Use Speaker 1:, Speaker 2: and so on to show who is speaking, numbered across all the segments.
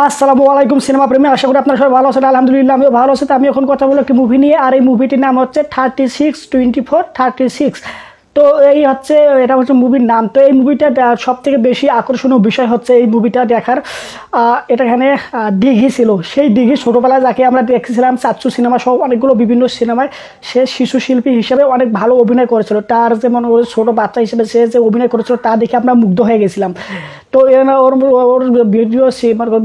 Speaker 1: আসসালামু আলাইকুম সিনেমা প্রেমী, আশা করি আপনারা সবাই ভালো আছেন। আলহামদুলিল্লাহ আমিও ভালো আছি। তো আমি এখন কথা বলবো একটি মুভি নিয়ে, আর এই মুভিটির নাম হচ্ছে 362436। তো এই হচ্ছে এটা হচ্ছে মুভির নাম। তো এই মুভিটা সব থেকে বেশি আকর্ষণীয় বিষয় হচ্ছে এই মুভিটা দেখার এটা এখানে দিঘি ছিল। সেই দিঘি ছোটোবেলায় যাকে আমরা দেখেছিলাম চাচ্চু সিনেমা সহ অনেকগুলো বিভিন্ন সিনেমায় সে শিশু শিল্পী হিসেবে অনেক ভালো অভিনয় করেছিল। তার যে মনে করি ছোটো বাচ্চা হিসেবে সে যে অভিনয় করেছিল তা দেখে আমরা মুগ্ধ হয়ে গেছিলাম। তো ওর ভিডিও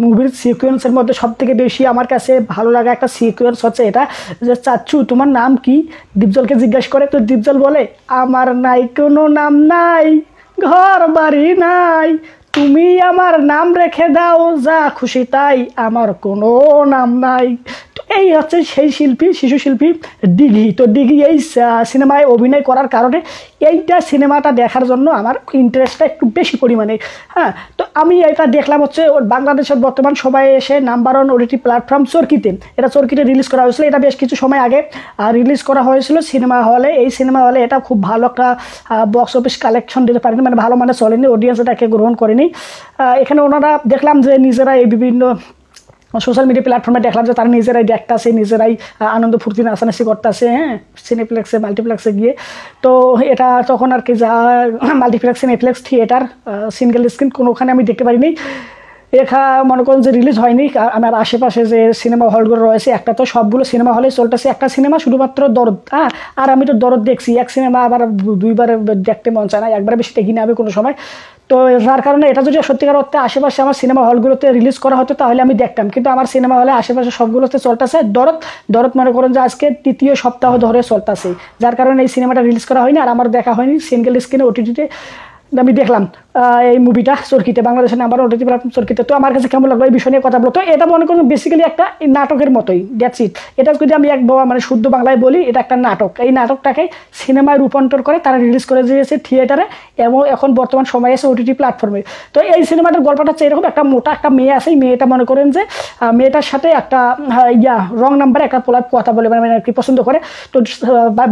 Speaker 1: মুভির সিকোয়েন্সের মধ্যে সব থেকে বেশি আমার কাছে ভালো লাগা একটা সিকোয়েন্স হচ্ছে এটা, যে চাচ্চু তোমার নাম কি দীপজলকে জিজ্ঞাসা করে। তো দীপজল বলে আমার নাই কোনো নাম নাই, ঘর বাড়ি নাই, তুমি আমার নাম রেখে দাও যা খুশি তাই, আমার কোনো নাম নাই। তো এই হচ্ছে সেই শিল্পী, শিশু শিল্পী দিঘি। তো দিঘি এই সিনেমায় অভিনয় করার কারণে এইটা সিনেমাটা দেখার জন্য আমার ইন্টারেস্টটা একটু বেশি পরিমাণে। হ্যাঁ, তো আমি এটা দেখলাম হচ্ছে বাংলাদেশের বর্তমান সবাই এসে নাম্বার 1 ওটিটি প্ল্যাটফর্ম চরকিতে। এটা চরকিতে রিলিজ করা হয়েছিল, এটা বেশ কিছু সময় আগে রিলিজ করা হয়েছিল সিনেমা হলে। এই সিনেমা হলে এটা খুব ভালো একটা বক্স অফিস কালেকশন দিতে পারেনি, মানে ভালো মানে চলেনি, অডিয়েন্স এটাকে গ্রহণ করেনি। এখানে ওনারা দেখলাম যে নিজেরা এই বিভিন্ন সোশ্যাল মিডিয়া প্ল্যাটফর্মে দেখলাম যে তারা নিজেরাই দেখতেছে, নিজেরাই আনন্দ ফুর্তি নাচানাচি করতেছে, হ্যাঁ, সিনেপ্লেক্সে মাল্টিপ্লেক্সে গিয়ে। তো এটা তখন আর কি যা multiplex cineplex theatre single screen কোনোখানে আমি দেখতে পারিনি। মনে করেন যে রিলিজ হয়নি। আমার আশেপাশে যে সিনেমা হলগুলো রয়েছে একটা তো সবগুলো সিনেমা হলে চলতেছে একটা সিনেমা শুধুমাত্র দরদ। হ্যাঁ, আর আমি তো দরদ দেখছি, এক সিনেমা আবার দুইবার দেখতে মন চায় না, একবারে বেশি দেখি না আমি কোনো সময়। তো যার কারণে এটা যদি সত্যিকার অর্থে আশেপাশে আমার সিনেমা হলগুলোতে রিলিজ করা হতো তাহলে আমি দেখতাম, কিন্তু আমার সিনেমা হলে আশেপাশে সবগুলোতে চলতেছে দরদ। দরদ মনে করেন যে আজকে 3য় সপ্তাহ ধরে চলতেছে, যার কারণে এই সিনেমাটা রিলিজ করা হয়নি আর আমার দেখা হয়নি সিঙ্গেল স্ক্রিনে ওটিটিতে। আমি দেখলাম এই মুভিটা চরকিতে, বাংলাদেশের নাম্বার ওটিটি প্ল্যাটফর্ম চরকিতে। তো আমার কাছে কেমন লাগলো এই বিষয় নিয়ে কথা বলো। তো এটা মনে করুন বেসিক্যালি একটা নাটকের মতোই, দ্যাটস ইট। এটা যদি আমি মানে শুদ্ধ বাংলায় বলি, এটা একটা নাটক। এই নাটকটাকে সিনেমায় রূপান্তর করে তারা রিলিজ করে দিয়েছে থিয়েটারে এবং এখন বর্তমান সময় আছে ওটিটি প্ল্যাটফর্মে। তো এই সিনেমাটার গল্পটা হচ্ছে এরকম, একটা মোটা একটা মেয়ে আছে, এই মেয়েটা মনে করেন যে মেয়েটার সাথে একটা রং নাম্বারে একটা পোলা কথা বলে, মানে কি পছন্দ করে। তো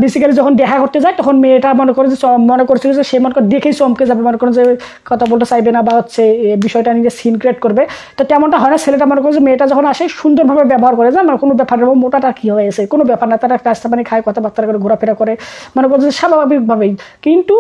Speaker 1: বেসিক্যালি যখন দেখা করতে যায় তখন মেয়েটা মনে করে যে মনে করছিল যে সে মনে করে দেখেই চমকে যাবে, মনে করেন যে কথা বলতে চাইবে না বা হচ্ছে বিষয়টা নিয়ে সিন ক্রিয়েট করবে। তো তেমনটা হয় না। ছেলেটা মনে করে যে মেয়েটা যখন আসে সুন্দরভাবে ব্যবহার করে যায়, মানে কোনো ব্যাপার না, মোটাটা কী হয়েছে কোনো ব্যাপার না, তারা কাজটা মানে খায়, কথাবার্তা করে, ঘোরাফেরা করে, মনে করছে স্বাভাবিকভাবেই। কিন্তু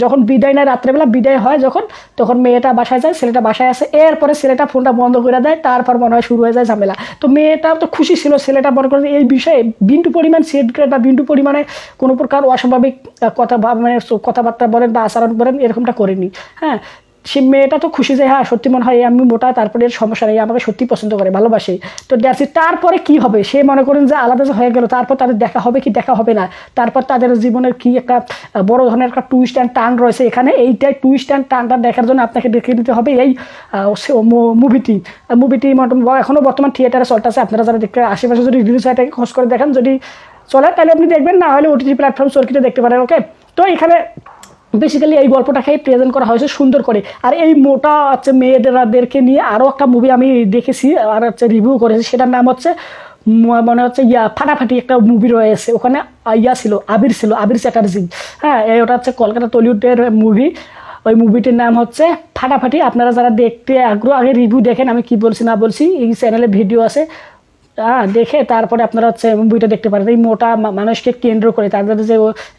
Speaker 1: যখন বিদায় নেয়, রাত্রেবেলা বিদায় হয় যখন, তখন মেয়েটা বাসায় যায়, ছেলেটা বাসায় আসে। এরপরে ছেলেটা ফোনটা বন্ধ করে দেয়, তারপর মনে হয় শুরু হয়ে যায় ঝামেলা। তো মেয়েটা তো খুশি ছিল, ছেলেটা মনে করে এই বিষয়ে বিন্দু পরিমাণ সিক্রেট বা বিন্দু পরিমাণে কোনো প্রকার অস্বাভাবিক কথা মানে কথাবার্তা বলেন বা আচরণ বলেন এরকমটা করেনি। হ্যাঁ, সে মেয়েটা তো খুশি যে হ্যাঁ সত্যি মনে হয় আমি মোটা, তারপরে এর সমস্যা নেই, আমাকে সত্যি পছন্দ করে, ভালোবাসে। তো দ্যাটস ইট। তারপরে কি হবে সে মনে করেন যে আলাদা হয়ে গেল, তারপর তাদের দেখা হবে কি দেখা হবে না, তারপর তাদের জীবনের কি একটা বড় ধরনের একটা টুইস্ট অ্যান্ড টার্ন রয়েছে এখানে। এইটাই টুইস্ট অ্যান্ড টার্নটা দেখার জন্য আপনাকে দেখে নিতে হবে এই মুভিটি এখনও বর্তমান থিয়েটারে চলতেছে। আপনারা যারা দেখতে আশেপাশে যদি রিলিজ হয় খোঁজ করে দেখেন, যদি চলে তাহলে আপনি দেখবেন, না হলে ওটিটি প্ল্যাটফর্ম চরকিতে দেখতে পারেন। ওকে, তো এখানে বেসিক্যালি এই গল্পটাকে প্রেজেন্ট করা হয়েছে সুন্দর করে। আর এই মোটা হচ্ছে মেয়েদেরকে নিয়ে আরও একটা মুভি আমি দেখেছি আর হচ্ছে রিভিউ করেছি, সেটার নাম হচ্ছে মনে হচ্ছে ফাটাফাটি একটা মুভি রয়েছে। ওখানে ছিল আবির চ্যাটার্জি। হ্যাঁ, ওটা হচ্ছে কলকাতা টলিউডের মুভি। ওই মুভিটির নাম হচ্ছে ফাটাফাটি। আপনারা যারা দেখতে আগ্রহ আগে রিভিউ দেখেন, আমি কি বলছি না বলছি, এই চ্যানেলে ভিডিও আছে, দেখে তারপরে আপনারা হচ্ছে মুভিটা দেখতে পারেন। এই মোটা মানুষকে কেন্দ্র করে তাদের যে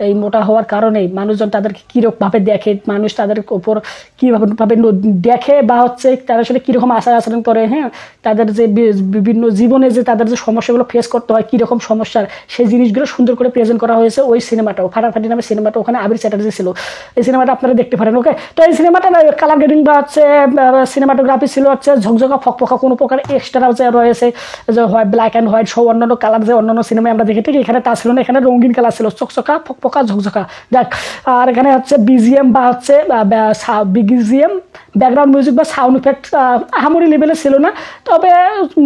Speaker 1: এই মোটা হওয়ার কারণে মানুষজন তাদেরকে কীরকমভাবে দেখে, মানুষ তাদের ওপর কীভাবে দেখে বা হচ্ছে তাদের সাথে কীরকম আচার আচরণ করে, হ্যাঁ, তাদের যে বিভিন্ন জীবনে যে তাদের যে সমস্যাগুলো ফেস করতে হয়, কীরকম সমস্যার, সেই জিনিসগুলো সুন্দর করে প্রেজেন্ট করা হয়েছে ওই সিনেমাটাও, ফাটাফাটি নামে সিনেমাটা। ওখানে আবির চ্যাটার্জি ছিল। এই সিনেমাটা আপনারা দেখতে পারেন। ওকে, তো এই সিনেমাটা কালার গ্রেডিং বা হচ্ছে সিনেমাটোগ্রাফি ছিল হচ্ছে ঝকঝকা ফকফকা, কোনো প্রকার এক্সট্রা যে রয়েছে যে ব্ল্যাক অ্যান্ড হোয়াইট সব অন্যান্য কালার যে অন্যান্য সিনেমায় আমরা দেখে থাকি, এখানে তা ছিল না। এখানে রঙিন কালার ছিল, চকচকা ফকফকা ঝকঝকা। দেখ, আর এখানে হচ্ছে বিজিএম বা হচ্ছে বিজিএম ব্যাকগ্রাউন্ড মিউজিক বা সাউন্ড ইফেক্ট আহামরি লেভেলে ছিল না। তবে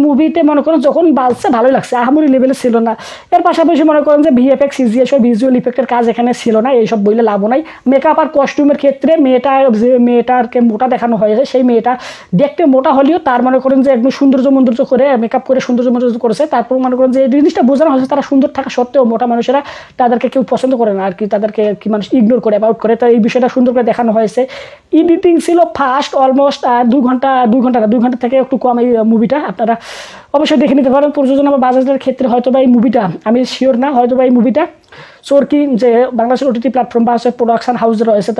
Speaker 1: মুভিতে মনে করেন যখন বাজছে ভালোই লাগছে, আহামরি লেভেলে ছিল না। এর পাশাপাশি মনে করেন যে ভিএফএক্স সিজিএস ভিজুয়াল ইফেক্টের কাজ এখানে ছিল না, এইসব বললে লাভ নাই। মেকআপ আর কস্টিউমের ক্ষেত্রে মেয়েটাকে মোটা দেখানো হয়েছে, সেই মেয়েটা দেখতে মোটা হলেও তার মনে করেন যে একদম সৌন্দর্য করে মেকআপ করে সৌন্দর্য করেছে, তারপর মনে করেন যে এই জিনিসটা বোঝানো হয়েছে তারা সুন্দর থাকা সত্ত্বেও মোটা মানুষেরা তাদেরকে কেউ পছন্দ করে না আর কি, তাদেরকে কি মানুষ ইগনোর করে অ্যাবাউট করে। তো এই বিষয়টা সুন্দর করে দেখানো হয়েছে। এডিটিং ছিল ফাস্ট, অলমোস্ট 2 ঘন্টা 2 ঘন্টা থেকে একটু কম এই মুভিটা। আপনারা অবশ্যই দেখে নিতে পারেন। প্রযোজনা বা বাজারের ক্ষেত্রে হয়তো বা এই মুভিটা, আমি শিওর না, হয়তো বা এই মুভিটা চরকি যে বাংলাদেশের ওটিটি প্ল্যাটফর্ম বা প্রোডাকশন হাউস রয়েছে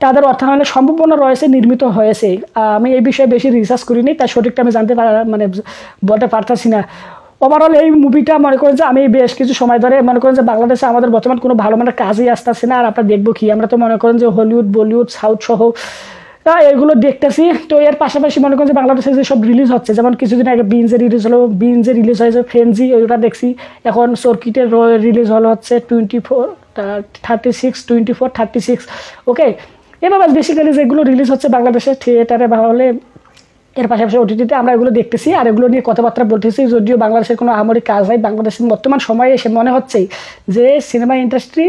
Speaker 1: তাদের অর্থায়নে সম্ভাবনা রয়েছে, নির্মিত হয়েছে। আমি এই বিষয়ে বেশি রিসার্চ করিনি, তাই সঠিকটা আমি জানতে মানে বলতে পারতাছি না। ওভারঅল এই মুভিটা মনে করেন যে আমি বেশ কিছু সময় ধরে মনে করেন যে বাংলাদেশে আমাদের বর্তমান কোনো ভালো মানের কাজই আসতেছে না। আর আপনারা দেখবো কি, আমরা তো মনে করেন যে হলিউড, বলিউড, সাউথ সহ এগুলো দেখতেছি। তো এর পাশাপাশি মনে করেন যে বাংলাদেশে যেসব রিলিজ হচ্ছে, যেমন কিছুদিন আগে বিনজে রিলিজ হয়েছে ফ্রেঞ্জি, ওটা দেখছি। এখন সার্কিটের রিলিজ হলো হচ্ছে 24, 36, 24, 36। ওকে, এভাবে বেসিক্যালি যেগুলো রিলিজ হচ্ছে বাংলাদেশের থিয়েটারে বা হলে, এর পাশাপাশি ওটিটিতে আমরা এগুলো দেখতেছি আর এগুলো নিয়ে কথাবার্তা বলতেছি। যদিও বাংলাদেশের কোনো আমারই কাজ নাই, বাংলাদেশের বর্তমান সময়ে এসে মনে হচ্ছে যে সিনেমা ইন্ডাস্ট্রি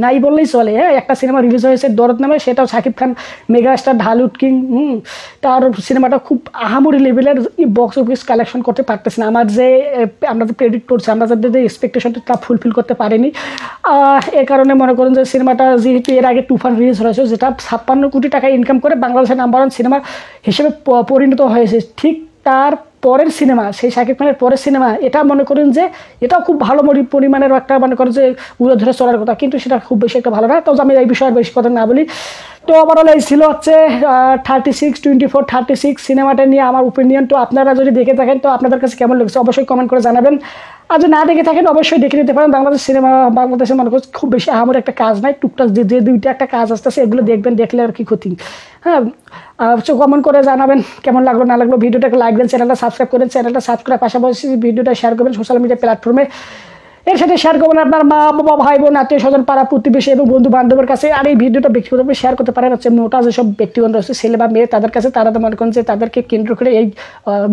Speaker 1: নাই বললেই চলে। হ্যাঁ, একটা সিনেমা রিলিজ হয়েছে দরদ নামে, সেটাও Shakib Khan mega star Dhallywood king, তার সিনেমাটা খুব আহামরি লেভেলের বক্স অফিস কালেকশন করতে পারতেছে না। আমরা যে প্রেডিক্ট করছি, আমরা যাদের যে এক্সপেকটেশনটা তা ফুলফিল করতে পারিনি। এর কারণে মনে করেন যে সিনেমাটা যেহেতু এর আগে তুফান রিলিজ হয়েছে, যেটা 56 কোটি টাকা ইনকাম করে বাংলাদেশের নাম্বার 1 সিনেমা হিসেবে পরিণত হয়েছে, ঠিক তার পরের সিনেমা, সেই শাকিব খানের পরের সিনেমা, এটা মনে করেন যে এটাও খুব ভালো পরিমাণের একটা মনে করেন যে উড়ে ধরে চলার কথা, কিন্তু সেটা খুব বেশি একটা ভালো না। তো আমি এই বিষয়ে বেশি কথা না বলি। তো ওভারঅল এই ছিল হচ্ছে 36, 24, 36 সিনেমাটা নিয়ে আমার ওপিনিয়ন। তো আপনারা যদি দেখে থাকেন তো আপনাদের কাছে কেমন লাগছে অবশ্যই কমেন্ট করে জানাবেন। আর যদি না দেখে থাকেন অবশ্যই দেখে নিতে পারেন। বাংলাদেশে মনে করছে খুব বেশি আমার একটা কাজ নাই, টুকটাক যে 2টা একটা কাজ আসতেছে, এগুলো দেখবেন, দেখলে আর কি ক্ষতি। হ্যাঁ, কমেন্ট করে জানাবেন কেমন লাগলো না লাগলো। ভিডিওটাকে লাইক দেন, চ্যানেলটা সাবস্ক্রাইব করেন, চ্যানেলটা সাবস্ক্রাইব পাশাপাশি ভিডিওটা শেয়ার করবেন সোশ্যাল মিডিয়া প্ল্যাটফর্মে। এর সাথে শেয়ার করবেন আপনার মা বাবা, ভাই বোন, আত্মীয় স্বজন, পাড়া প্রতিবেশী এবং বন্ধু বান্ধবের কাছে। আর এই ভিডিওটা ব্যক্তিগতভাবে শেয়ার করতে পারেন হচ্ছে মোটা যেসব ব্যক্তিগত রয়েছে, ছেলে বা মেয়ে, তাদের কাছে। তারা তো মনে করেন যে তাদেরকে কেন্দ্র করে এই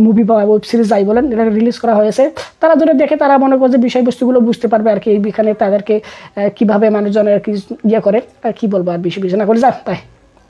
Speaker 1: মুভি বা ওয়েব সিরিজ যাই বলেন, এটা রিলিজ করা হয়েছে। তারা যদি দেখে তারা মনে করে যে বিষয়বস্তুগুলো বুঝতে পারবে আর কি, এইখানে তাদেরকে কীভাবে মানুষজনের আর কি ইয়ে করে, আর কী বলবো আর বেশি না করে তাই।